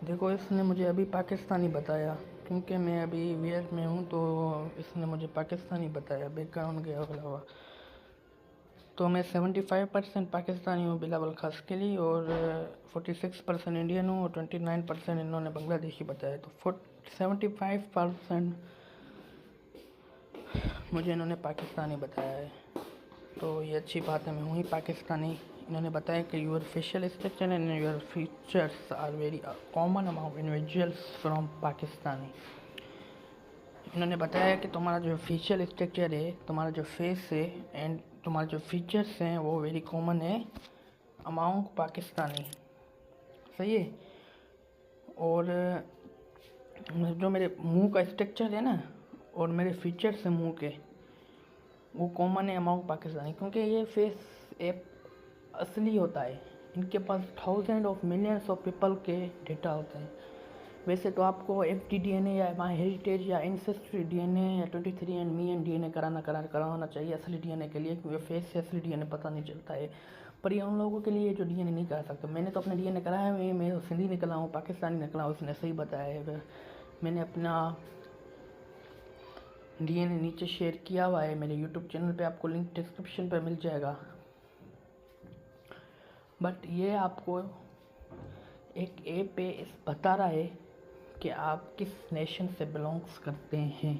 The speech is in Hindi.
देखो, इसने मुझे अभी पाकिस्तानी बताया, क्योंकि मैं अभी वीएस में हूँ, तो इसने मुझे पाकिस्तानी बताया बैकग्राउंड के अलावा। तो मैं 75% पाकिस्तानी हूँ बिलावल खास के लिए, और 46% इंडियन हूँ, और 29% इन्होंने बांग्लादेशी बताया। तो 75% मुझे इन्होंने पाकिस्तानी बताया है, तो ये अच्छी बात है, मैं हूँ ही पाकिस्तानी। इन्होंने बताया कि your facial structure and your features are very common amount individuals from Pakistani. इन्होंने बताया कि तुम्हारा जो फेशियल स्ट्रक्चर है, तुम्हारा जो फेस है एंड तुम्हारे जो फीचर्स हैं वो वेरी कॉमन है अमाउंट पाकिस्तानी। सही है। और जो मेरे मुंह का स्ट्रक्चर है ना, और मेरे फीचर्स हैं मुंह के, वो कॉमन है अमाउंट पाकिस्तानी, क्योंकि ये फेस ऐप असली होता है। इनके पास thousand of millions of people के डेटा होते हैं। वैसे तो आपको FT DNA या माई हेरिटेज या एंसेस्ट्री DNA या 23andMe एंड DNA कराना चाहिए असली DNA के लिए, क्योंकि फेस से असली DNA पता नहीं चलता है। पर ये उन लोगों के लिए जो DNA नहीं करा सकते। मैंने तो अपना DNA कराया है, मैं सिंधी निकला हूँ, पाकिस्तानी निकला हूँ, उसने सही बताया है। मैंने अपना DNA नीचे शेयर किया हुआ है मेरे YouTube चैनल पे, आपको लिंक डिस्क्रिप्शन पर मिल जाएगा। बट ये आपको एक ऐप पे बता रहा है कि आप किस नेशन से बिलोंग्स करते हैं।